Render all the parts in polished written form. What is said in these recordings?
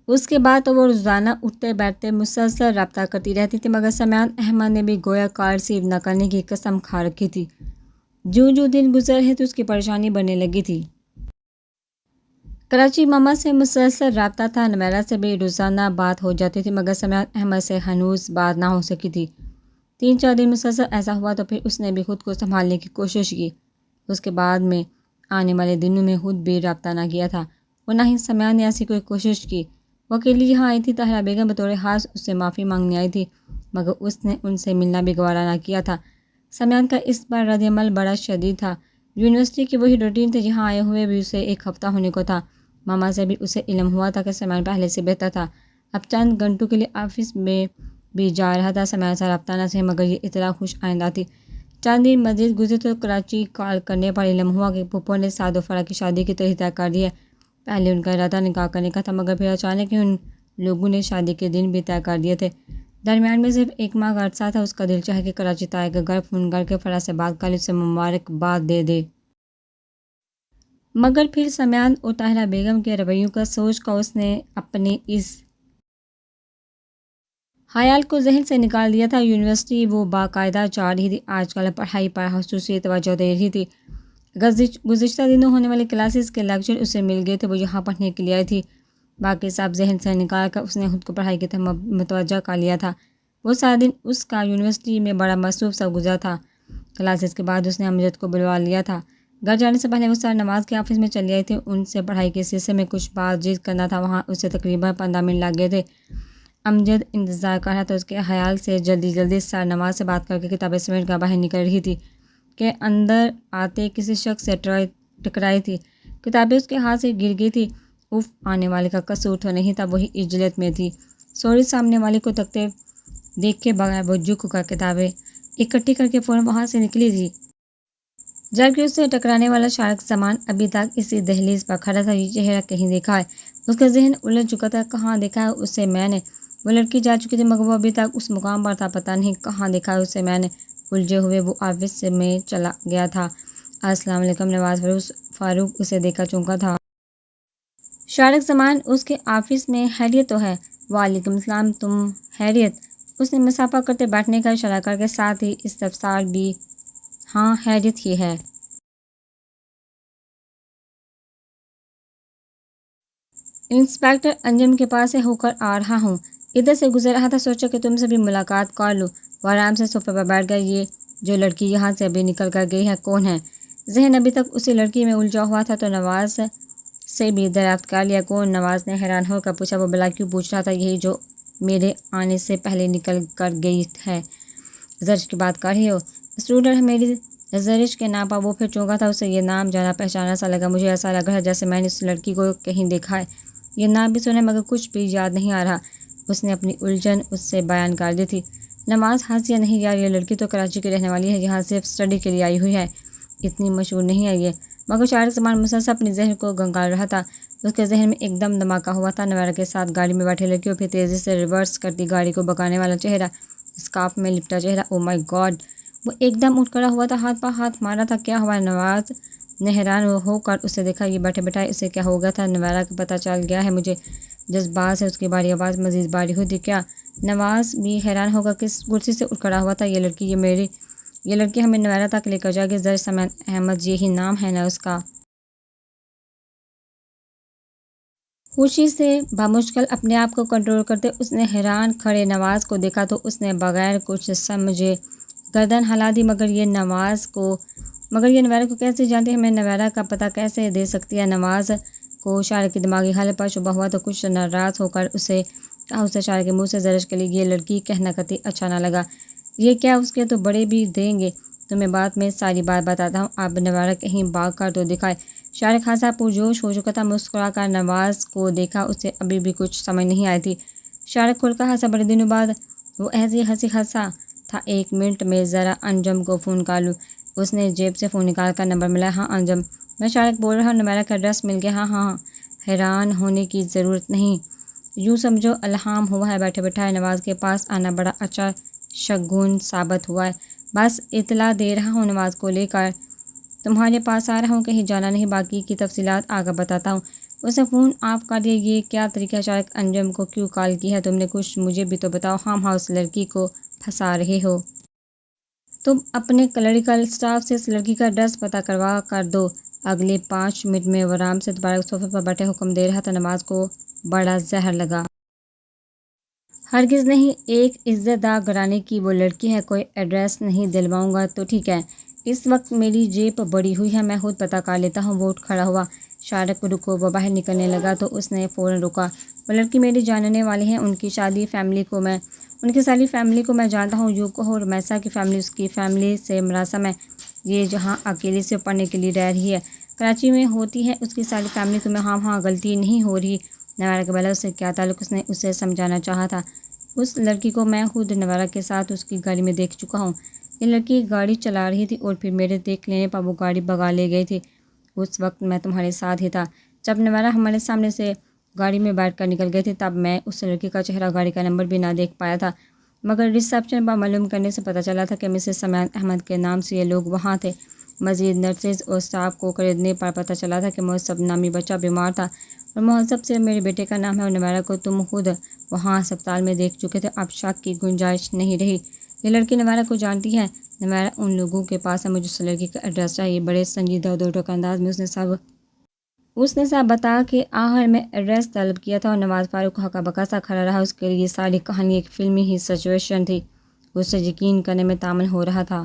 اس کے بعد تو وہ روزانہ اٹھتے بیٹھتے مسلسل رابطہ کرتی رہتی تھی، مگر سمیان احمد نے بھی گویا کار ریسیو نہ کرنے کی قسم کھا رکھی تھی۔ جو دن گزر رہے تھے اس کی پریشانی بڑھنے لگی تھی۔ کراچی ماما سے مسلسل رابطہ تھا، نمیرہ سے بھی روزانہ بات ہو جاتی تھی، مگر سمیان احمد سے ہنوز بات نہ ہو سکی تھی۔ 3-4 دن مسلسل ایسا ہوا تو پھر اس نے بھی خود کو سنبھالنے کی کوشش کی۔ اس کے بعد میں آنے والے دنوں میں خود بھی رابطہ نہ کیا تھا، اور نہ ہی سمیان نے ایسی کوئی کوشش کی۔ وہ اکیلی یہاں آئی تھی، طاہرہ بیگم بطور خاص اس سے معافی مانگنے آئی تھی، مگر اس نے ان سے ملنا بھی گوارا نہ کیا تھا۔ سمیان کا اس بار رد عمل بڑا شدید تھا۔ یونیورسٹی کی وہی روٹین تھی جہاں آئے ہوئے بھی اسے 1 ہفتہ ہونے کو تھا۔ ماما سے بھی اسے علم ہوا تھا کہ سمیان پہلے سے بہتر تھا، اب چند گھنٹوں کے لیے آفس میں بھی جا رہا تھا۔ سمیان سے رابطہ نہ سے مگر یہ اطلاع خوش آئندہ تھی۔ چند دن مزید گزرے تو کراچی کال کرنے پر علم ہوا کہ پھپھو نے سعد و فرح کی شادی کی تاریخ طے کر دی ہے۔ پہلے ان کا ارادہ نکاح کرنے کا تھا، مگر پھر اچانک ہی ان لوگوں نے شادی کے دن بھی طے کر دیے تھے۔ درمیان میں صرف 1 ماہ کا عرصہ تھا۔ اس کا دل چاہے کہ کراچی طائے کا گھر فون کر کے فرح سے بات کر اسے مبارکباد دے دے، مگر پھر سمیان اور طاہرہ بیگم کے رویوں کا سوچ کر اس نے اپنے اس خیال کو ذہن سے نکال دیا تھا۔ یونیورسٹی وہ باقاعدہ جا رہی تھی، آج کل پڑھائی پر خصوصی توجہ دے رہی تھی۔ گزشتہ دنوں ہونے والے کلاسز کے لیکچر اسے مل گئے تھے، وہ یہاں پڑھنے کے لیے آئی تھی۔ باقی سب ذہن سے نکال کر اس نے خود کو پڑھائی کی طرف متوجہ کر لیا تھا۔ وہ سارا دن اس کا یونیورسٹی میں بڑا مصروف سا گزرا تھا۔ کلاسز کے بعد اس نے امجد کو بلوا لیا تھا۔ گھر جانے سے پہلے وہ سر نواز کے آفس میں چلی آئی تھی، ان سے پڑھائی کے سلسلے میں کچھ بات چیت کرنا تھا۔ وہاں اسے تقریباً 15 منٹ لگ گئے تھے۔ امجد انتظار کر رہا تھا، اس کے خیال سے جلدی سر نواز سے بات کر کے کتابیں سمیٹ کر باہر نکل رہی تھی کہ اندر آتے کسی شخص سے ٹکرائی تھی۔ کتابیں اس کے ہاتھ سے گر گئی تھی۔ اف، آنے والے کا قصور تو نہیں تھا، وہی عجلت میں تھی۔ سوری، سامنے والے کو تکتے دیکھ کے بغیر وہ جھک کر کتابیں اکٹھی کر کے فوراً وہاں سے نکلی تھی، جبکہ اس سے ٹکرانے والا شارق زمان ابھی تک اسی دہلیز پر کھڑا تھا۔ یہ چہرہ کہیں دیکھا ہے، اس کا ذہن الجھ چکا تھا۔ کہاں دیکھا ہے اسے میں نے؟ وہ لڑکی جا چکی تھی مگر وہ ابھی تک اس مقام پر تھا، پتہ نہیں کہاں دیکھا ہے اسے میں نے۔ الجھے ہوئے وہ آفس میں چلا گیا تھا۔ السلام علیکم، نواز فاروق اسے دیکھا چونکا تھا۔ شارق زمان اس کے آفس میں، خیریت تو ہے؟ وعلیکم السلام، تم خیریت؟ اس نے مسافہ کرتے بیٹھنے کا اشارہ کر کے ساتھ ہی استفسار بھی، ہاں خیریت ہی ہے۔ انسپکٹر انجم کے پاس سے ہو کر آ رہا ہوں، ادھر سے گزر رہا تھا، سوچا کہ تم سے بھی ملاقات کر لوں۔ وہ آرام سے صوفے پر بیٹھ گیا۔ یہ جو لڑکی یہاں سے ابھی نکل کر گئی ہے کون ہے؟ ذہن ابھی تک اسی لڑکی میں الجھا ہوا تھا تو نواز سے بھی دریافت کر لیا۔ کون؟ نواز نے حیران ہو کر پوچھا۔ وہ بلا کیوں پوچھ رہا تھا؟ یہی جو میرے آنے سے پہلے نکل کر گئی ہے۔ زرش کی بات کر رہی ہو؟ اسٹوڈنٹ ہے میری زرش کے نام پر۔ وہ پھر چونکا تھا، اسے یہ نام جانا پہچانا سا لگا۔ مجھے ایسا لگ رہا ہے جیسے میں نے اس لڑکی کو کہیں دیکھا ہے، یہ نام بھی سنا ہے مگر کچھ بھی یاد نہیں آ رہا۔ اس نے اپنی الجھن اس سے بیان کر دی تھی۔ نواز ہنسیا، نہیں یار، یہ لڑکی تو کراچی کی رہنے والی ہے، یہاں صرف اسٹڈی کے لیے آئی ہوئی ہے، اتنی مشہور نہیں ہے یہ۔ مگر شارق زمان مسلسل اپنے ذہن کو گنگال رہا تھا۔ اس کے ذہن میں ایک دم دھماکہ ہوا تھا، نویرہ کے ساتھ گاڑی میں بیٹھے لڑکی اور پھر تیزی سے ریورس کرتی گاڑی کو بھگانے والا چہرہ، اسکارف میں لپٹا چہرہ، او مائی گاڈ! وہ ایک دم اٹھ کھڑا ہوا تھا، ہاتھ پر ہاتھ مارا تھا۔ کیا ہوا؟ نواز نے حیران ہو کر اسے دیکھا۔ یہ بیٹھے بیٹھائے اسے کیا ہو گیا تھا؟ نویرہ کا پتہ چل گیا ہے مجھے۔ جذبات سے اس کی بھاری آواز مزید بھاری ہوتی۔ کیا؟ نواز بھی حیران ہو کر کس کرسی سے اٹھ کھڑا ہوا تھا۔ یہ لڑکی ہمیں نویرہ تک لے کر جائے گی۔ زر سمیان احمد، یہی نام ہے نا اس کا؟ خوشی سے بمشکل اپنے آپ کو کنٹرول کرتے اس نے حیران کھڑے نواز کو دیکھا تو اس نے بغیر کچھ سمجھے گردن ہلا دی۔ مگر یہ نویرہ کو کیسے جانتی ہے؟ ہمیں نویرہ کا پتہ کیسے دے سکتی ہے؟ نواز کو شارق کی دماغی حالت پر شبہ ہوا تو کچھ ناراض ہو کر اسے کہا۔ اسے شارق کے منہ سے زرش کے لیے یہ لڑکی کہنا قطعی اچھا نہ لگا۔ یہ کیا، اس کے تو بڑے بھی دیں گے، تمہیں بات میں ساری بات بتاتا ہوں۔ اب نویرہ کہیں بھاگ کر تو دکھائے۔ شارق خاصا پرجوش ہو چکا تھا، مسکرا کر نواز کو دیکھا۔ اسے ابھی بھی کچھ سمجھ نہیں آئی تھی۔ شارق کھل کر ہنسا، بڑے دنوں بعد وہ ایسی ہنسی ہنسا تھا۔ 1 منٹ میں ذرا انجم کو فون کر لوں۔ اس نے جیب سے فون نکال کر نمبر ملایا۔ ہاں انجم، میں شارق بول رہا ہوں، نویرہ کا ایڈریس مل گیا؟ ہاں، حیران ہونے کی ضرورت نہیں، یوں سمجھو الہام ہوا ہے۔ بیٹھے بیٹھائے نواز کے پاس آنا بڑا اچھا شگون ثابت ہوا ہے۔ بس اطلاع دے رہا ہوں، نواز کو لے کر تمہارے پاس آ رہا ہوں، کہیں جانا نہیں، باقی کی تفصیلات آگے بتاتا ہوں۔ اسے فون آف کر دیا۔ یہ کیا طریقہ؟ شارق انجم کو کیوں کال کی ہے تم نے؟ کچھ مجھے بھی تو بتاؤ۔ ہم ہاؤس لڑکی کو پھنسا رہے ہو؟ تم اپنے کلریکل اسٹاف سے اس لڑکی کا ایڈریس پتہ کروا کر دو۔ اگلے 5 منٹ میں وہ آرام سے دوبارہ صوفے پر بیٹھے حکم دے رہا تھا۔ نواز کو بڑا زہر لگا۔ ہرگز نہیں، ایک عزت دار گھرانے کی وہ لڑکی ہے، کوئی ایڈریس نہیں دلواؤں گا تو ٹھیک ہے۔ اس وقت میری جیب بڑی ہوئی ہے، میں خود پتہ کر لیتا ہوں۔ وہ اٹھ کھڑا ہوا۔ شارق رکو۔ وہ باہر نکلنے لگا تو اس نے فوراً روکا۔ وہ لڑکی میری جاننے والی ہے، ان کی ساری فیملی کو میں جانتا ہوں۔ یوکو اور میسا کی فیملی اس کی فیملی سے مراسم ہے۔ یہ جہاں اکیلی سے پڑھنے کے لیے رہ رہی ہے، کراچی میں ہوتی ہے اس کی ساری فیملی۔ تمہیں ہاں غلطی نہیں ہو رہی؟ نوارہ کے بلا اس سے کیا تعلق؟ اس نے اسے سمجھانا چاہا تھا۔ اس لڑکی کو میں خود نوارہ کے ساتھ اس کی گاڑی میں دیکھ چکا ہوں۔ یہ لڑکی گاڑی چلا رہی تھی اور پھر میرے دیکھ لینے پر وہ گاڑی بھگا لے گئی تھی۔ اس وقت میں تمہارے ساتھ ہی تھا۔ جب نوارہ ہمارے سامنے سے گاڑی میں بیٹھ کر نکل گئی تھی تب میں اس لڑکی کا چہرہ، گاڑی کا نمبر بھی نہ دیکھ پایا تھا، مگر ریسیپشن پر معلوم کرنے سے پتہ چلا تھا کہ مسز سمیان احمد کے نام سے یہ لوگ وہاں تھے۔ مزید نرسز اور اسٹاف کو خریدنے پر پتہ چلا تھا کہ مہذب نامی بچہ بیمار تھا اور مہذب صرف میرے بیٹے کا نام ہے، اور نوارہ کو تم خود وہاں ہسپتال میں دیکھ چکے تھے۔ اب شک کی گنجائش نہیں رہی۔ یہ لڑکی نوارہ کو جانتی ہے۔ نوارہ ان لوگوں کے پاس ہے، مجھے اس لڑکی کا ایڈریس چاہیے۔ بڑے سنجیدہ اور دو ٹوک انداز میں اس نے سب بتا کے آخر میں ایڈریس طلب کیا تھا، اور نواز فاروق ہکا بکا سا کھڑا رہا۔ اس کے لیے یہ ساری کہانی ایک فلمی ہی سچویشن تھی۔ اسے یقین کرنے میں تعمل ہو رہا تھا،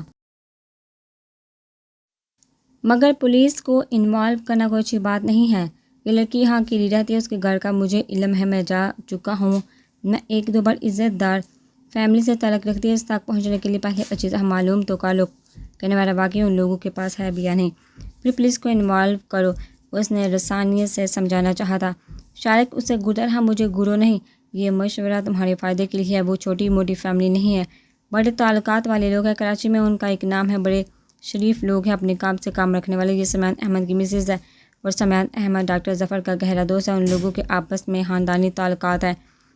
مگر پولیس کو انوالو کرنا کوئی اچھی بات نہیں ہے۔ یہ لڑکی یہاں اکیلی رہتی ہے، اس کے گھر کا مجھے علم ہے، میں جا چکا ہوں۔ میں 1-2 بار عزت دار فیملی سے تعلق رکھتی ہے۔ اس تک پہنچنے کے لیے پہلے اچھی طرح معلوم تو کر لو کہ نوارہ واقعی ان لوگوں کے پاس ہے بھی یا نہیں، پھر پولیس کو انوالو کرو۔ اس نے رسانیت سے سمجھانا چاہا تھا۔ شارق اسے گھٹا رہا۔ مجھے گرو نہیں، یہ مشورہ تمہارے فائدے کے لیے ہے۔ وہ چھوٹی موٹی فیملی نہیں ہے، بڑے تعلقات والے لوگ ہیں۔ کراچی میں ان کا ایک نام ہے، بڑے شریف لوگ ہیں، اپنے کام سے کام رکھنے والے۔ یہ سمیان احمد کی مسز ہے اور سمیان احمد ڈاکٹر ظفر کا گہرا دوست ہے۔ ان لوگوں کے آپس میں خاندانی تعلقات ہیں۔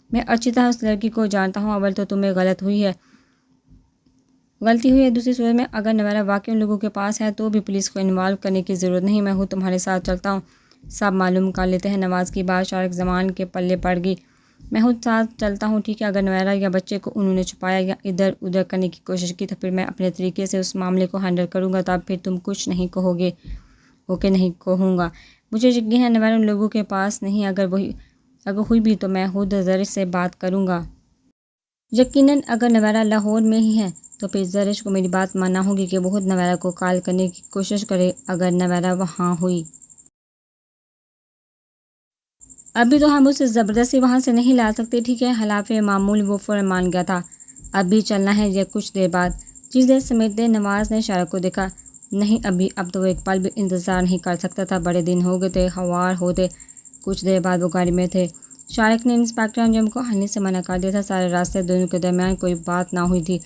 میں اچھی طرح اس لڑکی کو جانتا ہوں۔ اول تو تمہیں غلطی ہوئی ہے، دوسری صورت میں اگر نوارہ واقعی ان لوگوں کے پاس ہے تو بھی پولیس کو انوالو کرنے کی ضرورت نہیں۔ میں خود تمہارے ساتھ چلتا ہوں، سب معلوم کر لیتے ہیں۔ نواز کی بات شارق زمان کے پلے پڑ گئی۔ میں خود ساتھ چلتا ہوں، ٹھیک ہے؟ اگر نوارہ یا بچے کو انہوں نے چھپایا یا ادھر ادھر کرنے کی کوشش کی تو پھر میں اپنے طریقے سے اس معاملے کو ہینڈل کروں گا، تب پھر تم کچھ نہیں کہو گے۔ اوکے، نہیں کہوں گا۔ مجھے یقین ہے نوارہ ان لوگوں کے پاس نہیں، اگر ہوئی بھی تو میں خود زرش سے بات کروں گا۔ یقیناً اگر نوارہ لاہور میں ہی ہے تو پھر زرش کو میری بات ماننا ہوگی کہ وہ خود نوارہ کو کال کرنے کی کوشش کرے اگر نوارہ وہاں ہوئی۔ ابھی تو ہم اسے زبردستی وہاں سے نہیں لا سکتے، ٹھیک ہے؟ خلاف معمول وہ فوراً مان گیا تھا۔ اب بھی چلنا ہے یا کچھ دیر بعد؟ چیزیں سمیٹتے نواز نے شارق کو دیکھا۔ نہیں ابھی، اب تو وہ ایک پل بھی انتظار نہیں کر سکتا تھا۔ بڑے دن ہو گئے تھے، خوار ہوتے۔ کچھ دیر بعد وہ گاڑی میں تھے۔ شارق نے انسپیکٹر انجم کو ہلنے سے منع کر دیا تھا۔ سارے راستے دونوں کے درمیان کوئی بات نہ ہوئی تھی۔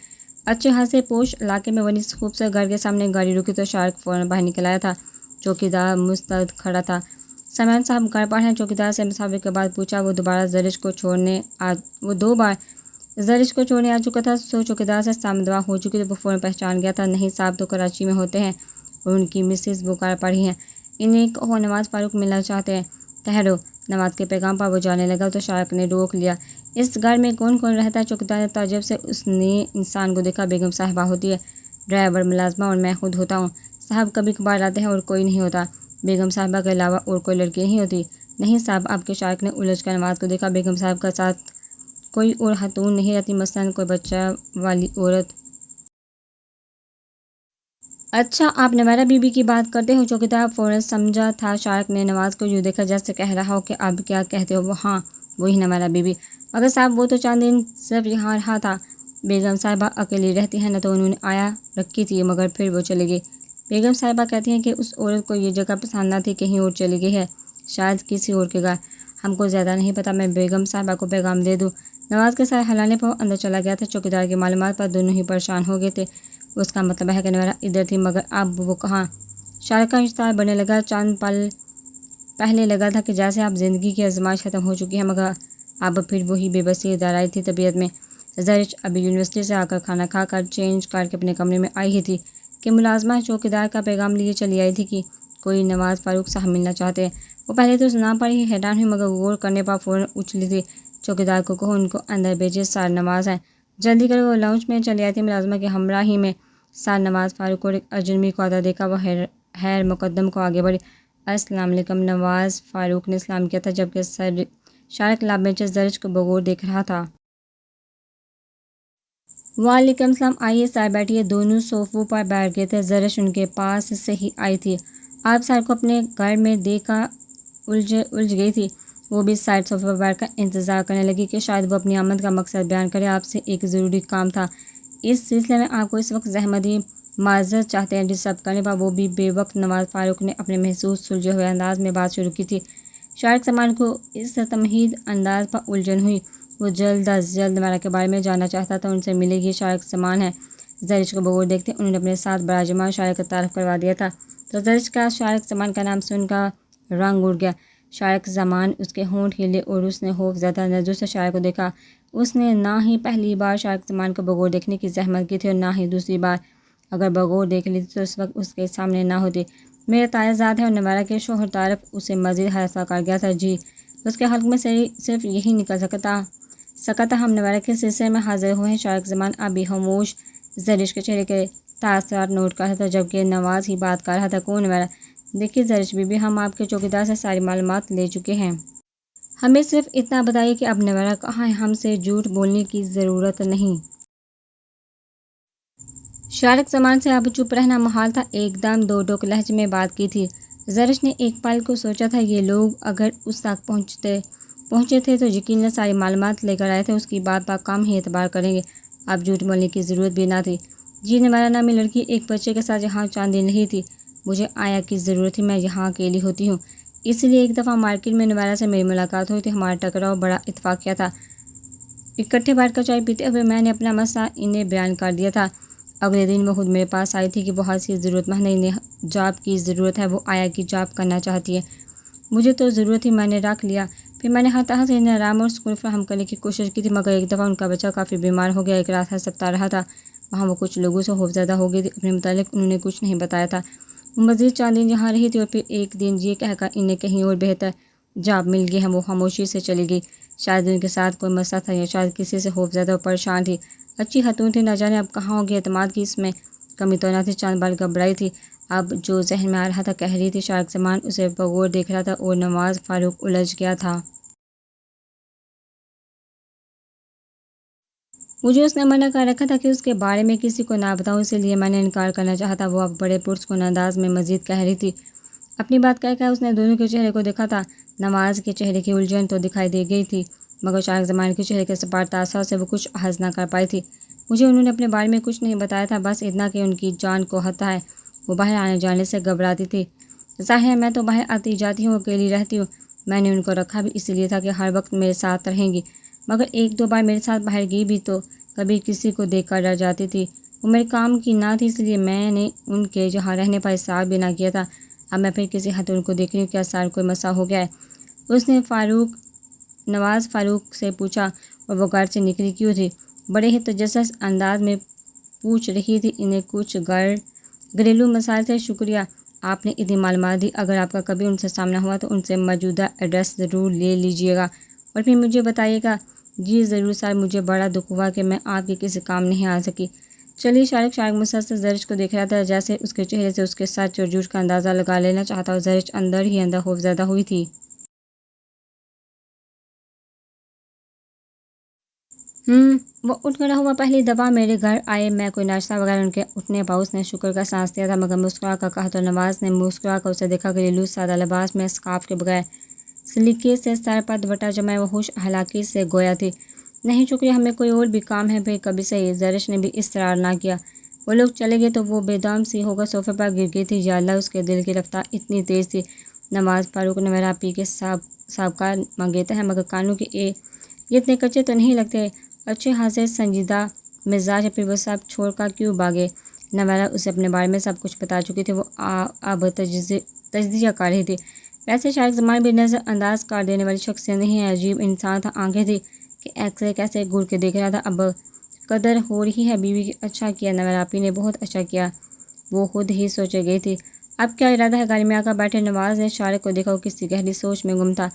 اچھے خاصے پوش علاقے میں بنی خوبصورت گھر کے سامنے گاڑی رکی تو شارق فوراً باہر نکل آیا تھا۔ چوکیدار مستعد کھڑا تھا۔ سمیان صاحب گھر پر ہیں؟ چوکیدار سے مسافر کے بعد پوچھا۔ وہ 2 بار زرش کو چھوڑنے آ چکا تھا، سو چوکیدار سے سام دعا ہو چکی تو وہ فوراً پہچان گیا تھا۔ نہیں صاحب تو کراچی میں ہوتے ہیں اور ان کی مسز وہ گھر پر ہی ہیں، انہیں کہو نواز فاروق ملنا چاہتے ہیں۔ ٹھہرو، نواز کے پیغام پر وہ جانے لگا تو شارق نے روک لیا۔ اس گھر میں کون کون رہتا ہے؟ چوکیدار نے تعجب سے اس نئے انسان کو دیکھا۔ بیگم صاحبہ ہوتی ہے، ڈرائیور ملازمہ اور میں خود ہوتا ہوں۔ صاحب کبھی کبھار آتے ہیں اور کوئی نہیں ہوتا۔ بیگم صاحبہ کے علاوہ اور کوئی لڑکی نہیں ہوتی؟ نہیں صاحب، آپ کے شارق نے الجھ کر نواز کو دیکھا۔ بیگم صاحب کا ساتھ کوئی اور خاتون نہیں رہتی، مثلاً کوئی بچہ والی عورت؟ اچھا، آپ نوارہ بی بی کی بات کرتے ہو؟ چوکیدار فوراً سمجھا تھا شارق نے نواز کو یوں دیکھا جیسے کہہ رہا ہو کہ اب کیا کہتے ہو؟ وہ ہاں، وہی نوارہ بی بی۔ مگر صاحب وہ تو چند دن صرف یہاں رہا تھا۔ بیگم صاحبہ اکیلی رہتی ہیں، نہ تو انہوں نے آیا رکھی تھی مگر پھر وہ چلی گئی۔ بیگم صاحبہ کہتی ہیں کہ اس عورت کو یہ جگہ پسند نہ تھی، کہیں اور چلی گئی ہے، شاید کسی اور کے گھر۔ ہم کو زیادہ نہیں پتہ، میں بیگم صاحبہ کو پیغام دے دوں؟ نواز کے سر ہلانے پر وہ اندر چلا گیا تھا۔ چوکیدار کی معلومات پر دونوں ہی پریشان ہو گئے تھے۔ اس کا مطلب ہے کہ نوارہ ادھر تھی، مگر اب وہ کہاں؟ شارق کا اشتعال بڑھنے لگا۔ چند پل پہلے لگا تھا کہ جیسے اب زندگی کی آزمائش ختم ہو چکی ہے، مگر اب پھر وہی بے بسی ادھر آئی تھی طبیعت میں۔ زرش ابھی یونیورسٹی سے آ کر کھانا کھا کر چینج کر کے اپنے کمرے میں آئی ہی تھی کہ ملازمہ چوکیدار کا پیغام لیے چلی آئی تھی کہ کوئی نواز فاروق صاحب ملنا چاہتے ہیں۔ وہ پہلے تو سنا پڑی ہی حیران ہوئی، مگر غور کرنے پر فوراً اچھلی تھی۔ چوکیدار کو کہو ان کو اندر بھیجے، سار نماز ہے۔ جلدی کر وہ لاؤنج میں چلی آتی ملازمہ کے ہمراہی میں۔ سار نماز فاروق اور ایک اجنبی کو آتا دیکھا وہ خیر مقدم کو آگے بڑھی۔ السلام علیکم۔ نواز فاروق نے سلام کیا تھا جبکہ شارق لاب میں زرش کو بغور دیکھ رہا تھا۔ وعلیکم السلام، آئیے سار بیٹھیے۔ دونوں صوفوں پر بیٹھ گئے تھے۔ زرش ان کے پاس سے ہی آئی تھی۔ آپ سار کو اپنے گھر میں دیکھ کر الجھ گئی تھی۔ وہ بھی سائڈ صوفے پر بیٹھ کر انتظار کرنے لگی کہ شاید وہ اپنی آمد کا مقصد بیان کرے۔ آپ سے ایک ضروری کام تھا، اس سلسلے میں آپ کو اس وقت زحمتی معذرت چاہتے ہیں۔ ڈسٹرب کرنے پر وہ بھی بے وقت نواز فاروق نے اپنے محسوس سلجھے ہوئے انداز میں بات شروع کی تھی۔ شارق سامان کو اس تمہید انداز پر الجھن ہوئی۔ وہ جلد از جلد نویرہ کے بارے میں جاننا چاہتا تھا۔ ان سے ملے گی شارق سامان ہے۔ زرش کو بغور دیکھتے انہوں نے اپنے ساتھ براجمان شارق کا تعارف کروا دیا تھا، تو زرش کا شارق سامان کا نام سن کر رنگ اڑ گیا۔ شارق زمان، اس کے ہونٹ ہلے اور اس نے خوف زدہ نظروں سے شارق کو دیکھا۔ اس نے نہ ہی پہلی بار شارق زمان کو بغور دیکھنے کی زحمت کی تھی اور نہ ہی دوسری بار۔ اگر بغور دیکھ لیتی تو اس وقت اس کے سامنے نہ ہوتی۔ میرا تایا زاد ہے، اور نویرہ کے شوہر تعارف اسے مزید حیرت کر گیا تھا۔ جی، اس کے حلق میں صرف یہی نکل سکا تھا۔ ہم نویرہ کے سلسلے میں حاضر ہوئے ہیں۔ شارق زمان ابھی خاموش زرش کے چہرے کے تاثرات نوٹ کر رہا تھا جبکہ نواز ہی بات کر رہا تھا۔ کون نویرہ؟ دیکھیے زرش بی بی، ہم آپ کے چوکیدار سے ساری معلومات لے چکے ہیں۔ ہمیں صرف اتنا بتائیے کہ اب نویرہ کہاں ہے۔ ہم سے جھوٹ بولنے کی ضرورت نہیں۔ شارق زمان سے اب چپ رہنا محال تھا۔ ایک دم دو ٹوک لہجے میں بات کی تھی۔ زرش نے ایک پل کو سوچا تھا، یہ لوگ اگر اس تک پہنچے تھے تو یقیناً ساری معلومات لے کر آئے تھے۔ اس کی بات پر کم ہی اعتبار کریں گے۔ اب جھوٹ بولنے کی ضرورت بھی نہ تھی۔ جی، نویرہ نامی لڑکی ایک بچے کے ساتھ یہاں چند دن رہی تھی۔ مجھے آیا کی ضرورت تھی، میں یہاں اکیلی ہوتی ہوں۔ اس لیے ایک دفعہ مارکیٹ میں نویرہ سے میری ملاقات ہوئی تھی۔ ہمارا ٹکراؤ بڑا اتفاقیہ تھا۔ اکٹھے بیٹھ کر چائے پیتے ہوئے میں نے اپنا مسئلہ انہیں بیان کر دیا تھا۔ اگلے دن وہ خود میرے پاس آئی تھی کہ بہت سی ضرورت مند ہے، انہیں جاب کی ضرورت ہے، وہ آیا کی جاب کرنا چاہتی ہے۔ مجھے تو ضرورت تھی، میں نے رکھ لیا۔ پھر میں نے ہر طرح سے انہیں آرام اور سکون فراہم کرنے کی کوشش کی تھی، مگر ایک دفعہ ان کا بچہ کافی بیمار ہو گیا۔ ایک رات ہسپتال رہا تھا۔ وہاں وہ کچھ لوگوں سے خوفزدہ ہو گئی تھی۔ اپنے متعلق انہوں نے کچھ نہیں بتایا تھا۔ وہ مزید چند دن یہاں رہی تھی اور پھر ایک دن یہ کہہ کر انہیں کہیں اور بہتر جاب مل گئی ہے، وہ خاموشی سے چلی گئی۔ شاید ان کے ساتھ کوئی مسئلہ تھا یا شاید کسی سے خوفزدہ اور پریشان تھی۔ اچھی خاتون تھی، نہ جانے اب کہاں ہوگی۔ اعتماد کی اس میں کمی تو نہ تھی، چند بار گھبرائی تھی۔ اب جو ذہن میں آ رہا تھا کہہ رہی تھی۔ شارق زمان اسے بغور دیکھ رہا تھا اور نواز فاروق الجھ گیا تھا۔ مجھے اس نے منع کر رکھا تھا کہ اس کے بارے میں کسی کو نہ بتاؤں، اسی لیے میں نے انکار کرنا چاہا تھا۔ وہ اب بڑے پرسکون انداز میں مزید کہہ رہی تھی۔ اپنی بات کہہ کر اس نے دونوں کے چہرے کو دیکھا تھا۔ نواز کے چہرے کی الجھن تو دکھائی دے گئی تھی، مگر شارق زمان کے چہرے کے سپاٹ تاثر سے وہ کچھ اخذ نہ کر پائی تھی۔ مجھے انہوں نے اپنے بارے میں کچھ نہیں بتایا تھا، بس اتنا کہ ان کی جان کو خطرہ ہے۔ وہ باہر آنے جانے سے گھبراتی تھی۔ ظاہر ہے میں تو باہر آتی جاتی ہوں، اکیلی رہتی ہوں۔ میں نے ان کو رکھا بھی اسی لیے تھا کہ ہر وقت میرے ساتھ رہیں گی، مگر ایک دو بار میرے ساتھ باہر گئی بھی تو کبھی کسی کو دیکھ کر ڈر جاتی تھی۔ وہ میرے کام کی نہ تھی، اس لیے میں نے ان کے یہاں رہنے پر اصرار بھی نہ کیا تھا۔ اب میں پھر کسی حد ان کو دیکھ رہی ہوں، کیا سار کوئی مسئلہ ہو گیا ہے؟ اس نے نواز فاروق سے پوچھا۔ اور وہ گھر سے نکلی کیوں تھی؟ بڑے ہی تجسس انداز میں پوچھ رہی تھی۔ انہیں کچھ گھریلو مسائل سے۔ شکریہ، آپ نے اتنی معلومات دی۔ اگر آپ کا کبھی ان سے سامنا ہوا تو ان سے موجودہ ایڈریس ضرور لے لیجیے گا اور پھر مجھے بتائیے گا۔ جی ضرور سر، مجھے بڑا دکھ ہوا کہ میں آپ کے کسی کام نہیں آ سکی۔ چلیے شارق مسلسل زرش کو دیکھ رہا تھا، جیسے اس کے چہرے سے اس کے سچ اور جھوٹ کا اندازہ لگا لینا چاہتا، اور زرش اندر ہی اندر خوفزدہ ہوئی تھی۔ وہ اٹھ کھڑا ہوا۔ پہلی دفعہ میرے گھر آئے، میں کوئی ناشتہ وغیرہ ان کے اٹھنے پر اس نے شکر کا سانس لیا تھا، مگر مسکرا کر کہا تو نواز نے مسکرا کر اسے دیکھا۔ گھریلو سادہ لباس میں اسکارف کے بغیر سلیقے سے سر پر دوپٹہ جمائے وہ ہوش ہلاکی سے گویا تھی۔ نہیں شکریہ، ہمیں کوئی اور بھی کام ہے۔ پھر کبھی صحیح۔ زرش نے بھی اصرار نہ کیا۔ وہ لوگ چلے گئے تو وہ بے دم سی ہو کر صوفے پر گر گئی تھی۔ یا اللہ، اس کے دل کی رفتار اتنی تیز تھی۔ نواز فاروق نویرہ پی کے سابقہ منگیتا ہے، مگر کانوں کے یہ اتنے کچے تو نہیں لگتے۔ اچھے خاصے سنجیدہ مزاج ہے، پھر وہ سب چھوڑ کر کیوں بھاگے؟ نویرہ اسے اپنے بارے میں سب کچھ بتا چکی تھی۔ وہ اب تجزیہ کر رہی تھی۔ ویسے شارق زمان بھی نظر انداز کر دینے والی شخصیت نہیں ہے، عجیب انسان تھا۔ آنکھیں تھی کہ ایکسرے کیسے گھور کے دیکھ رہا تھا۔ اب قدر ہو رہی ہے بیوی کی۔ اچھا کیا نویرہ آپی نے، بہت اچھا کیا، وہ خود ہی سوچے گئی تھی۔ اب کیا ارادہ ہے؟ گاڑی میں آ کر بیٹھے نواز نے شارق کو دیکھا، وہ کسی گہری سوچ میں گم تھا۔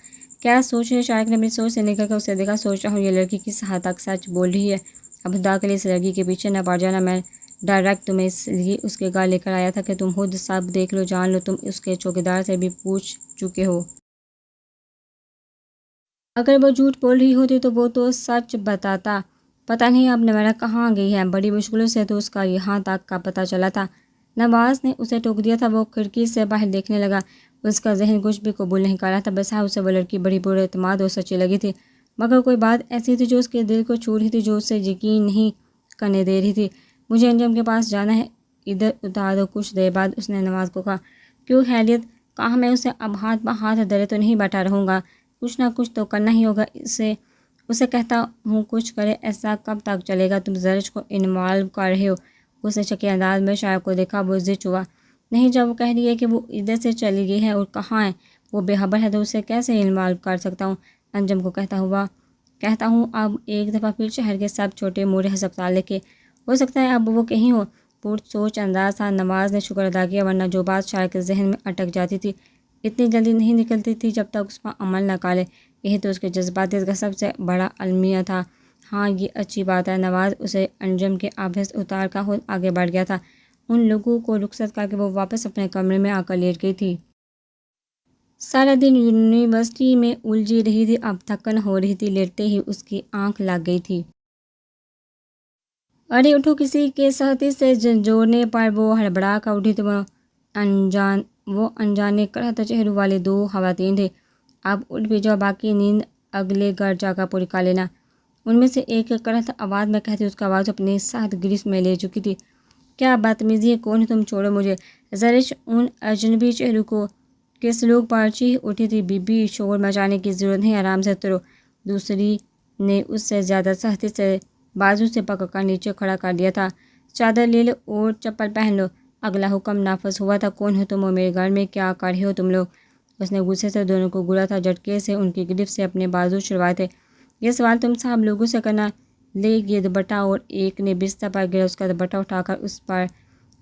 کیا سوچ ہے؟ شارق نے اپنی سوچ سے نکل کر اسے دیکھا۔ سوچ رہا ہوں یہ لڑکی کس حد تک سچ بول رہی ہے۔ اب خدا کے لیے اس لڑکی کے پیچھے نہ پڑ جانا۔ میں ڈائریکٹ تمہیں اس لیے اس کے گھر لے کر آیا تھا کہ تم خود سب دیکھ لو، جان لو۔ تم اس کے چوکیدار سے بھی پوچھ چکے ہو؟ اگر وہ جھوٹ بول رہی ہوتی تو وہ تو سچ بتاتا۔ پتہ نہیں اب نویرہ کہاں گئی ہے؟ بڑی مشکلوں سے تو اس کا یہاں تک کا پتہ چلا تھا۔ نواز نے اسے ٹوک دیا تھا۔ وہ کھڑکی سے باہر دیکھنے لگا۔ اس کا ذہن کچھ بھی قبول نہیں کر رہا تھا۔ بس اسے وہ لڑکی بڑی پر اعتماد اور سچی لگی تھی، مگر کوئی بات ایسی تھی جو اس کے دل کو چھو رہی تھی، جو اسے یقین نہیں کرنے دے رہی تھی۔ مجھے انجم کے پاس جانا ہے، ادھر اتار دو۔ کچھ دیر بعد اس نے نواز کو کہا، کیوں خیریت؟ کہا میں اسے اب ہاتھ پہ ہاتھ دھرے تو نہیں بیٹھا رہوں گا، کچھ نہ کچھ تو کرنا ہی ہوگا۔ اسے کہتا ہوں کچھ کرے، ایسا کب تک چلے گا؟ تم زرش کو انوالو کر رہے ہو۔ اس نے شکی انداز میں شارق کو دیکھا۔ وہ زچ ہوا، نہیں جب وہ کہہ رہی ہے کہ وہ ادھر سے چلی گئی ہے اور کہاں ہے وہ بے خبر ہے تو اسے کیسے انوالو کر سکتا ہوں؟ انجم کو کہتا ہوں اب ایک دفعہ پھر شہر کے سب چھوٹے موٹے ہسپتال لے کے، ہو سکتا ہے اب وہ کہیں ہو۔ پور سوچ انداز تھا۔ نواز نے شکر ادا کیا، ورنہ جو بات شارق کے ذہن میں اٹک جاتی تھی اتنی جلدی نہیں نکلتی تھی جب تک اس پر عمل نہ کرے۔ یہی تو اس کے جذباتیت کا سب سے بڑا المیہ تھا۔ ہاں یہ اچھی بات ہے۔ نواز اسے انجم کے آفس اتار کر خود آگے بڑھ گیا تھا۔ ان لوگوں کو رخصت کر کے وہ واپس اپنے کمرے میں آ کر لیٹ گئی تھی۔ سارا دن یونیورسٹی میں الجھی رہی تھی، اب تھکن ہو رہی تھی۔ لیٹتے ہی اس کی آنکھ لگ گئی تھی۔ ارے اٹھو! کسی کے ساتھی سے جھنجھوڑنے پر وہ ہڑبڑا کر اٹھی تو وہ انجانے کرہت چہروں والی دو خواتین تھیں۔ اب اٹھ بھی جاؤ، باقی نیند اگلے گھر جا کر پوری کر لینا، ان میں سے ایک کرہت آواز میں کہتی۔ اس کا آواز اپنی سخت گرفت میں لے چکی تھی۔ کیا بدتمیزی ہے! کون ہے تم؟ چھوڑو مجھے! زرش ان اجنبی چہروں کو کے سلوک پر چیخ اٹھی تھی۔ بی بی شور مچانے کی ضرورت نہیں، آرام سے اترو۔ دوسری نے اس سے زیادہ سختی سے بازو سے پکڑ کر نیچے کھڑا کر دیا تھا۔ چادر لے لو اور چپل پہن لو۔ اگلا حکم نافذ ہوا تھا۔ کون ہو تم اور میرے گھر میں کیا کر رہے ہو تم لوگ؟ اس نے غصے سے دونوں کو گھورا تھا، جھٹکے سے ان کی گرفت سے اپنے بازو چھڑوائے تھے۔ یہ سوال تم سب لوگوں سے کرنا۔ لے یہ دوپٹہ، اور ایک نے بستر پر گرا اس کا دوپٹہ اٹھا کر اس پر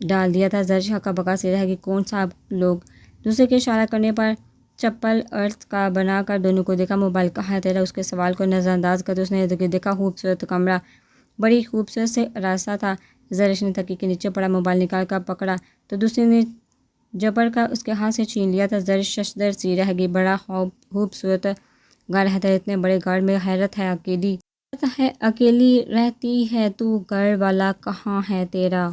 ڈال دیا تھا۔ زرش ہکا بکا سی رہ گئی۔ کون سب لوگ؟ دوسرے کے اشارہ کرنے پر چپل ارتھ کا بنا کر دونوں کو دیکھا۔ موبائل کہاں ہے تیرا؟ اس کے سوال کو نظر انداز کرتے اس نے ادھر دیکھا۔ خوبصورت کمرہ، بڑی خوبصورت سے راستہ تھا۔ زرش نے تکیے کے نیچے پڑا موبائل نکال کر پکڑا تو دوسری نے جبر کر اس کے ہاتھ سے چھین لیا تھا۔ زرش ششدر سی رہ گئی۔ بڑا خوبصورت گھر ہے، اتنے بڑے گھر میں حیرت ہے اکیلی رہتی ہے تو، گھر والا کہاں ہے تیرا؟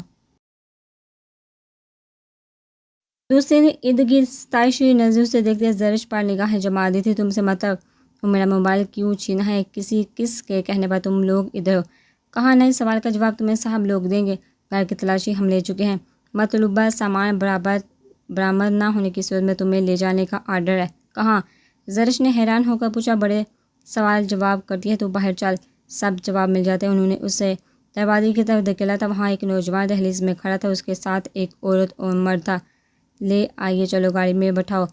دوسرے نے ارد گرد ستائشی نظروں سے دیکھتے زرش پر نگاہیں جما دی تھی۔ تم سے مطلب؟ تم میرا موبائل کیوں چھینا ہے؟ کس کے کہنے پر تم لوگ ادھر ہو؟ کہاں نہیں؟ سوال کا جواب تمہیں صاحب لوگ دیں گے۔ گھر کی تلاشی ہم لے چکے ہیں، مطلوبہ سامان برآمد نہ ہونے کی صورت میں تمہیں لے جانے کا آرڈر ہے۔ کہاں؟ زرش نے حیران ہو کر پوچھا۔ بڑے سوال جواب کرتی ہے تو باہر چل، سب جواب مل جاتے ہیں۔ انہوں نے اسے دروازے کی طرف دھکیلا تھا۔ وہاں ایک نوجوان دہلیز میں کھڑا تھا، اس کے ساتھ ایک عورت اور مرد تھا۔ لے آئیے، چلو گاڑی میں بٹھاؤ۔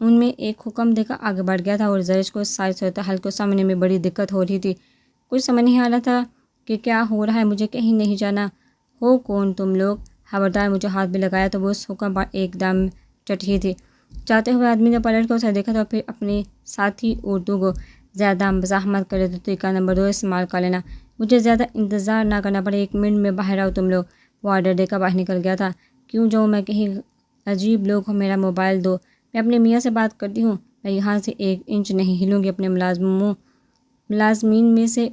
ان میں ایک حکم دے کر آگے بڑھ گیا تھا اور زرش کو ساری صورتحال کو سمجھنے میں بڑی دقت ہو رہی تھی۔ کچھ سمجھ نہیں آ رہا تھا کہ کیا ہو رہا ہے۔ مجھے کہیں نہیں جانا۔ ہو کون تم لوگ؟ خبردار! مجھے ہاتھ بھی لگایا تو وہ اس حکم پر ایک دم چٹھی تھی۔ جاتے ہوئے آدمی نے پلٹ کر اسے دیکھا تو پھر اپنے ساتھی عورتوں کو، زیادہ مزاحمت کرے تو طریقہ نمبر 2 استعمال کر لینا۔ مجھے زیادہ انتظار نہ کرنا پڑے، 1 منٹ میں باہر آؤ تم لوگ۔ وہ آرڈر دے کر باہر نکل گیا تھا۔ کیوں جاؤں میں کہیں؟ عجیب لوگ ہو۔ میرا موبائل دو، میں اپنے میاں سے بات کرتی ہوں۔ میں یہاں سے 1 انچ نہیں ہلوں گی۔ اپنے ملازمین میں سے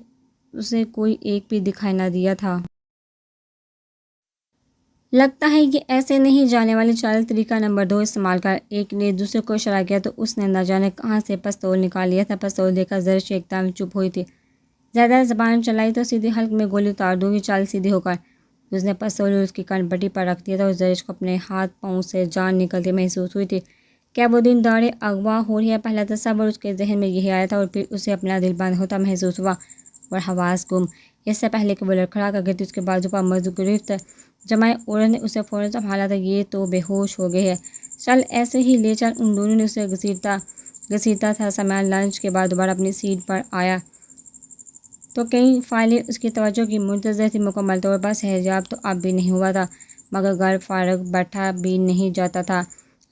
اسے کوئی ایک بھی دکھائی نہ دیا تھا۔ لگتا ہے یہ ایسے نہیں جانے والی چال۔ طریقہ نمبر 2 استعمال کر۔ ایک نے دوسرے کو اشارہ کیا تو اس نے نہ جانے کہاں سے پستول نکال لیا تھا۔ پستول دے کر زرش ایک دم چپ ہوئی تھی۔ زیادہ زبان چلائی تو سیدھی حلق میں گولی اتار دوں گی، چل سیدھی ہو کر۔ اس نے پستول اس کی کان پٹی پر رکھ دیا تھا اور زرش کو اپنے ہاتھ پاؤں سے جان نکلتی محسوس ہوئی تھی۔ کیا وہ دن دہاڑے اغوا ہو رہی ہے؟ پہلا تصور اس کے ذہن میں یہی آیا تھا اور پھر اسے اپنا دل بند ہوتا محسوس ہوا اور حواس گم۔ اس سے پہلے کہ وہ لڑکھڑا کر گرتی اس کے بازو پر مضبوط گرفت جمائے عورت نے اسے فوراً سنبھالا تھا۔ یہ تو بے ہوش ہو گئی ہے، چل ایسے ہی لے چل۔ ان دونوں نے اسے گھسیٹتا تھا۔ سامان لنچ کے بعد دوبارہ اپنی سیٹ پر آیا تو کئی فائلیں اس کی توجہ کی منتظر تھی۔ مکمل طور پر صحتیاب تو اب بھی نہیں ہوا تھا، مگر گھر فارغ بیٹھا بھی نہیں جاتا تھا۔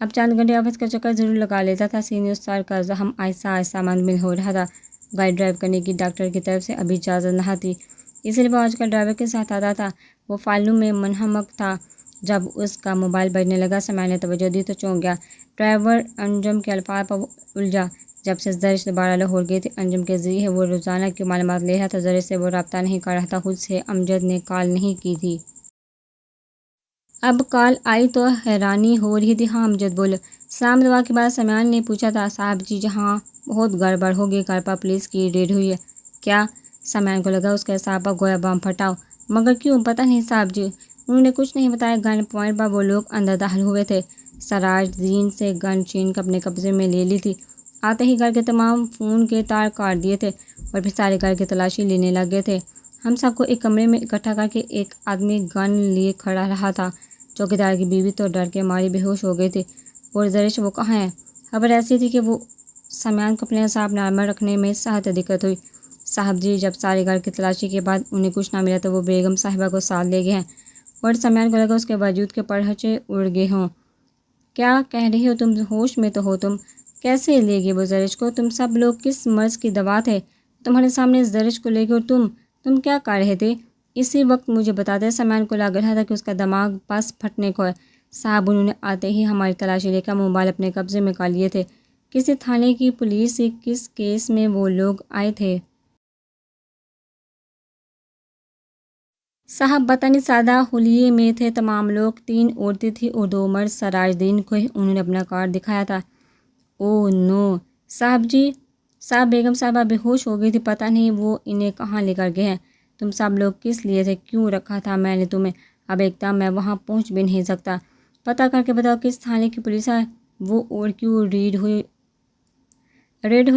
اب چند گھنٹے آفس کا چکر ضرور لگا لیتا تھا۔ سینئر اسٹار کا زخم آہستہ آہستہ منمل ہو رہا تھا۔ گاڑی ڈرائیو کرنے کی ڈاکٹر کی طرف سے ابھی اجازت نہ تھی، اس لیے وہ آج کل ڈرائیور کے ساتھ آتا تھا۔ وہ فائلوں میں منہمک تھا۔ جب اس کا موبائل بجنے لگا، سمیع نے توجہ دی تو چونک گیا۔ ڈرائیور انجم کے الفاظ پر وہ الجھا۔ جب سے زرش دوبارہ لاہور گئی تھی، انجم کے ذریعے وہ روزانہ کی معلومات لے رہا تھا۔ زرش سے وہ رابطہ نہیں کر رہا تھا، خود سے امجد نے کال نہیں کی تھی۔ اب کال آئی تو حیرانی ہو رہی تھی۔ ہاں امجد بولو۔ سلام دعا کے بعد سمیع نے پوچھا تھا، صاحب جی جہاں بہت گڑبڑ ہو گئی، گھر پر پولیس کی ریڈ ہوئی ہے۔ کیا؟ سمیع کو لگا اس کے اعصاب پر گویا بم پھٹا ہو۔ مگر کیوں؟ پتہ نہیں صاحب جی، انہوں نے کچھ نہیں بتایا۔ گن پوائنٹ پر وہ لوگ اندر داخل ہوئے تھے۔ سراج دین سے گن چھین کر اپنے قبضے میں لے لی تھی۔ آتے ہی گھر کے تمام فون کے تار کاٹ دیے تھے اور پھر سارے گھر کی تلاشی لینے لگے تھے۔ ہم سب کو ایک کمرے میں اکٹھا کر کے ایک آدمی گن لیے کھڑا رہا تھا۔ چوکیدار کی بیوی تو ڈر کے ماری بے ہوش ہو گئی تھی۔ اور زرش وہ کہاں ہے؟ خبر ایسی تھی کہ وہ سمیع کو اپنے اعصاب نارمل رکھنے میں سخت دقت ہوئی۔ صاحب جی جب سارے گھر کی تلاشی کے بعد انہیں کچھ نہ ملا تو وہ بیگم صاحبہ کو ساتھ لے گئے ہیں۔ اور سمیع کو لگا اس کے وجود کے پرچھے اڑ گئے ہوں۔ کیا کہہ رہی ہو تم؟ ہوش میں تو ہو تم؟ کیسے لے گئے وہ زرش کو؟ تم سب لوگ کس مرض کی دوا تھے تمہارے سامنے زرش کو لے گئے؟ اور تم کیا کر رہے تھے؟ اسی وقت مجھے بتا دیں۔ سمیع کو لگ رہا تھا کہ اس کا دماغ بس پھٹنے کو ہے۔ صاحب انہوں نے آتے ہی ہماری تلاشی لے کر موبائل اپنے قبضے میں کر لیے تھے۔ کسی تھانے کی پولیس سے کس کیس میں وہ لوگ آئے تھے؟ صاحب بطنی سادہ حلیے میں تھے تمام لوگ، 3 عورتیں تھیں اور 2 مرد۔ سراج دین کو ہی انہوں نے اپنا کارڈ دکھایا تھا۔ اوہ نو صاحب جی! صاحب بیگم صاحبہ بے ہوش ہو گئی تھی، پتہ نہیں وہ انہیں کہاں لے کر گئے ہیں۔ تم سب لوگ کس لیے تھے؟ کیوں رکھا تھا میں نے تمہیں؟ اب ایک دم میں وہاں پہنچ بھی نہیں سکتا۔ پتہ کر کے بتاؤ کس تھانے کی پولیس ہے وہ، اور کیوں ریڈ ہوئی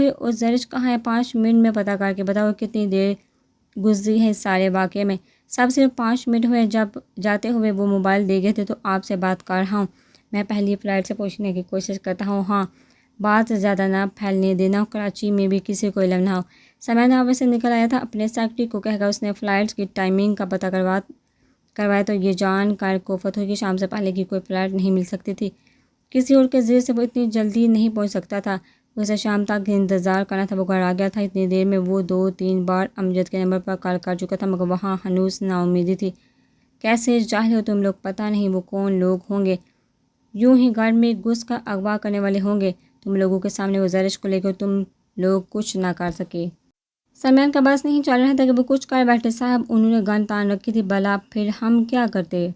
اور زرش کہاں ہے؟ 5 منٹ میں پتہ کر کے بتاؤ کتنی دیر گزری ہے اس سارے واقعے میں؟ سب صرف 5 منٹ ہوئے۔ جب جاتے ہوئے وہ موبائل دے گئے تھے تو آپ سے بات کر رہا ہوں۔ میں پہلی فلائٹ سے پہنچنے کی کوشش کرتا ہوں۔ ہاں بات زیادہ نہ پھیلنے دینا، کراچی میں بھی کسی کو علم نہ ہو۔ سمیع آفس سے نکل آیا تھا، اپنے سیکرٹری کو کہہ کر اس نے فلائٹس کی ٹائمنگ کا پتہ کروایا تو یہ جان کر کوفت ہوئی کہ شام سے پہلے کی کوئی فلائٹ نہیں مل سکتی تھی۔ کسی اور کے ذریعے سے وہ اتنی جلدی نہیں پہنچ سکتا تھا۔ اسے شام تک انتظار کرنا تھا۔ وہ گھر آ گیا تھا۔ اتنی دیر میں وہ 2-3 بار امجد کے نمبر پر کال کر چکا تھا مگر وہاں ہنوز نا امیدی تھی۔ کیسے جاہل ہو تم لوگ، پتہ نہیں وہ کون لوگ ہوں گے، یوں ہی گھر میں گھس کر اغوا کرنے والے ہوں گے۔ تم لوگوں کے سامنے وہ زرش کو لے کر تم لوگ کچھ نہ کر سکے۔ سمیع کا بس نہیں چل رہا تھا کہ وہ کچھ کر بیٹھے۔ صاحب انہوں نے گن تان رکھی تھی، بھلا پھر ہم کیا کرتے؟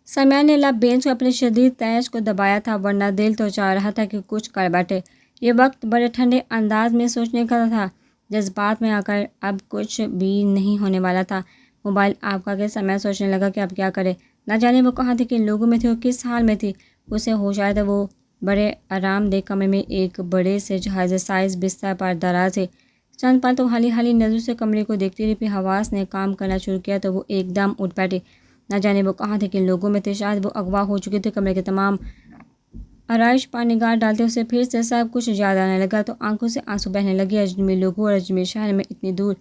سمیع نے لب بینچ کو اپنے شدید تیش کو دبایا تھا، ورنہ دل تو چاہ رہا تھا کہ کچھ کر بیٹھے۔ یہ وقت بڑے ٹھنڈے انداز میں سوچنے کا تھا۔ جذبات میں آ کر اب کچھ بھی نہیں ہونے والا تھا۔ موبائل آف کر کے سمیع سوچنے لگا کہ اب کیا کرے۔ نہ جانے وہ کہاں تھی، کن لوگوں میں تھی اور کس حال میں تھی۔ اسے ہوش آیا تھا وہ بڑے آرام دہ کمرے میں ایک بڑے سے جہاز سائز بستر پر دراز ہے۔ چند پل تو حالی حالی نظروں سے کمرے کو دیکھتی رہی، پھر حواس نے کام کرنا شروع کیا تو وہ ایک دم اٹھ بیٹھی۔ نہ جانے وہ کہاں تھے، کن لوگوں میں تھے، شاید وہ اغوا ہو چکے تھے۔ کمرے کے تمام آرائش پر نگاہ ڈالتے اسے پھر سے سب کچھ یاد آنے لگا تو آنکھوں سے آنسو بہنے لگے۔ اجنبی لوگوں اور اجمیر شہر میں اتنی دور،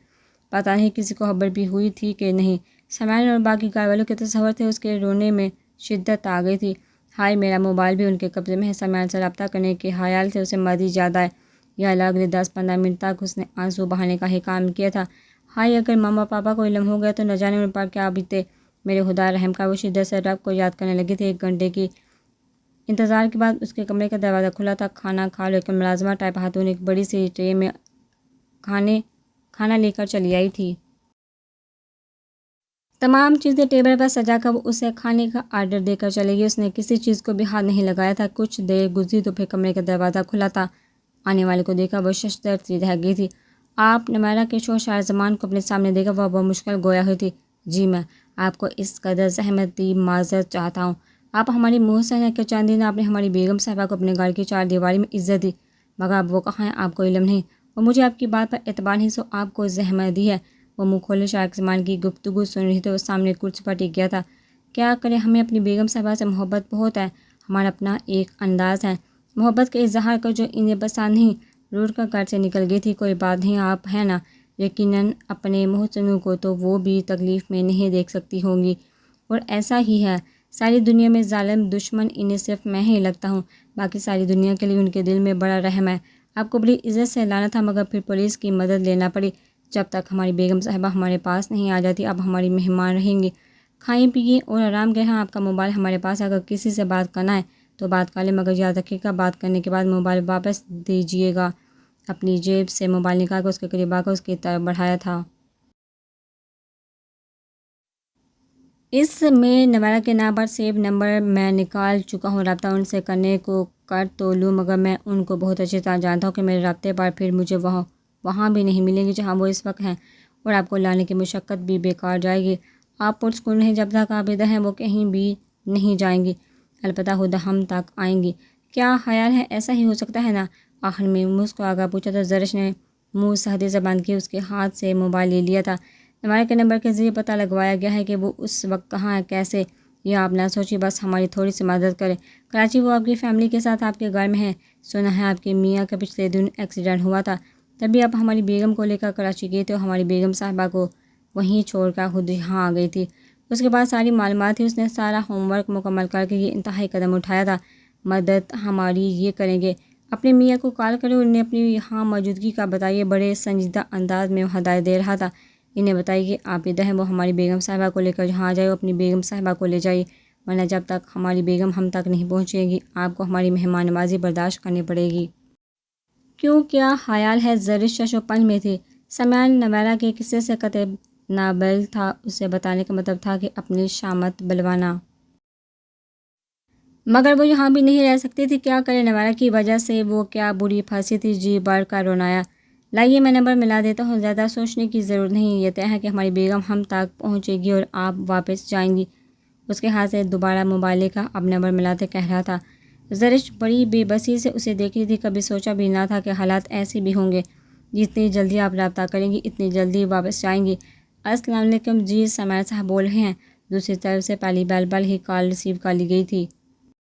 پتہ نہیں کسی کو خبر بھی ہوئی تھی کہ نہیں۔ سمیع اور باقی گھر والوں کے تصور تھے۔ اس کے رونے میں شدت آ گئی تھی۔ ہائے میرا موبائل بھی ان کے قبضے میں ہے۔ سمیع سے رابطہ کرنے کے خیال سے اسے مزید یاد آئے۔ یا اللہ، اگلے 10-15 منٹ تک اس نے آنسو بہانے کا ہی کام کیا تھا۔ ہائے اگر ماما پاپا کو علم ہو گیا تو نہ جانے ان پر کیا بیتے۔ میرے خدا رحم کر۔ وہ شدت سے رب کو یاد کرنے لگی تھی۔ 1 گھنٹے کی انتظار کے بعد اس کے کمرے کا دروازہ کھلا تھا۔ کھانا کھا لو، ایک ملازمہ ٹائپ خاتون ایک بڑی سی ٹرے میں کھانا لے کر چلی آئی تھی۔ تمام چیزیں ٹیبل پر سجا کر وہ اسے کھانے کا آرڈر دے کر چلے گئی۔ اس نے کسی چیز کو بھی ہاتھ نہیں لگایا تھا۔ کچھ دیر گزری تو پھر کمرے کا دروازہ کھلا تھا۔ آنے والے کو دیکھ کر وہ ششدر سی رہ گئی تھی۔ آپ نمیرہ کے شوہر شہرزمان کو اپنے سامنے دیکھ کر وہ بہت مشکل گویا ہوئی تھی۔ جی میں آپ کو اس قدر زحمت دی، معذرت چاہتا ہوں۔ آپ ہماری محسن ہیں کہ چند دن آپ نے ہماری بیگم صاحبہ کو اپنے گھر کی 4 دیواری میں عزت دی، مگر اب وہ کہاں ہیں آپ کو علم نہیں، اور مجھے آپ کی بات پر اعتبار نہیں، سو آپ کو زحمت دی ہے۔ وہ منہ کھولے شہرزمان کی گفتگو سن رہی تھی۔ وہ سامنے کرسی پر ٹک گیا تھا۔ کیا کریں، ہمیں اپنی بیگم صاحبہ سے محبت بہت ہے، ہمارا اپنا ایک انداز ہے محبت کے اظہار کا جو انہیں پسند نہیں۔ روٹ کر گھر سے نکل گئی تھی۔ کوئی بات نہیں، آپ ہیں نا، یقیناً اپنے محسنوں کو تو وہ بھی تکلیف میں نہیں دیکھ سکتی ہوں گی، اور ایسا ہی ہے۔ ساری دنیا میں ظالم دشمن انہیں صرف میں ہی لگتا ہوں، باقی ساری دنیا کے لیے ان کے دل میں بڑا رحم ہے۔ آپ کو بڑی عزت سے لانا تھا مگر پھر پولیس کی مدد لینا پڑی۔ جب تک ہماری بیگم صاحبہ ہمارے پاس نہیں آ جاتی آپ ہماری مہمان رہیں گی۔ کھائیں پیئیں اور آرام کریں۔ آپ کا موبائل ہمارے پاس، اگر کسی سے بات کرنا ہے تو بات کر لیں، مگر یاد رکھیے گا بات کرنے کے بعد موبائل واپس دیجیے گا۔ اپنی جیب سے موبائل نکال کر اس کے قریب آ کر اس کی طرف بڑھایا تھا۔ اس میں نویرا کے نام پر سیو نمبر میں نکال چکا ہوں، رابطہ ان سے کرنے کو کر تو لوں، مگر میں ان کو بہت اچھی طرح جانتا ہوں کہ میرے رابطے پر پھر مجھے وہاں بھی نہیں ملیں گی جہاں وہ اس وقت ہیں، اور آپ کو لانے کی مشقت بھی بیکار جائے گی۔ آپ پرسکون رہیں، جب تک آپ ادھر ہیں وہ کہیں بھی نہیں جائیں گی، البتہ خود ہم تک آئیں گی۔ کیا خیال ہے؟ ایسا ہی ہو سکتا ہے نا؟ آخر میں مسکرا کر پوچھا تو زرش نے منہ سہدے سے بند کیے، اس کے ہاتھ سے موبائل لے لیا تھا۔ نویرا کے نمبر کے ذریعے پتہ لگوایا گیا ہے کہ وہ اس وقت کہاں ہے، کیسے، یہ آپ نہ سوچیے، بس ہماری تھوڑی سی مدد کریں۔ کراچی، وہ آپ کی فیملی کے ساتھ آپ کے گھر میں ہے۔ سنا ہے آپ کے میاں کا پچھلے دن ایکسیڈنٹ ہوا تھا، تبھی آپ ہماری بیگم کو لے کر کراچی گئے تھے اور ہماری بیگم صاحبہ کو وہیں چھوڑ کر خود یہاں آ گئی تھی۔ اس کے بعد ساری معلومات تھی، اس نے سارا ہوم ورک مکمل کر کے یہ انتہائی قدم اٹھایا تھا۔ مدد ہماری یہ کریں گے، اپنے میاں کو کال کریں اور انہیں اپنی یہاں موجودگی کا بتائیے۔ بڑے سنجیدہ انداز میں وہ ہدایت دے رہا تھا۔ انہیں بتائیے کہ آپ ادھر ہیں، وہ ہماری بیگم صاحبہ کو لے کر جہاں آ جائے، وہ اپنی بیگم صاحبہ کو لے جائیے، ورنہ جب تک ہماری بیگم ہم تک نہیں پہنچے گی آپ کو ہماری مہمان نوازی برداشت کرنی پڑے گی۔ کیوں، کیا خیال ہے؟ زرش شش و پنج میں تھی۔ سمیان نویرا کے قصے سے قطع نابل تھا، اسے بتانے کا مطلب تھا کہ اپنی شامت بلوانا، مگر وہ یہاں بھی نہیں رہ سکتی تھی، کیا کرے؟ نویرا کی وجہ سے وہ کیا بری پھنسی تھی، جی بڑھ کر رونایا۔ لائیے میں نمبر ملا دیتا ہوں، زیادہ سوچنے کی ضرورت نہیں، یہ طے ہے کہ ہماری بیگم ہم تک پہنچے گی اور آپ واپس جائیں گی۔ اس کے ہاتھ سے دوبارہ موبائل لے کر اب نمبر ملاتے کہہ رہا تھا۔ زرش بڑی بے بسی سے اسے دیکھ رہی تھی، کبھی سوچا بھی نہ تھا کہ حالات ایسے بھی ہوں گے، جتنی جلدی آپ رابطہ کریں گی اتنی جلدی واپس جائیں گی۔ السلام علیکم، جی سمیع صاحب بول رہے ہیں؟ دوسری طرف سے پہلی بیل ہی کال ریسیو کر لی گئی تھی۔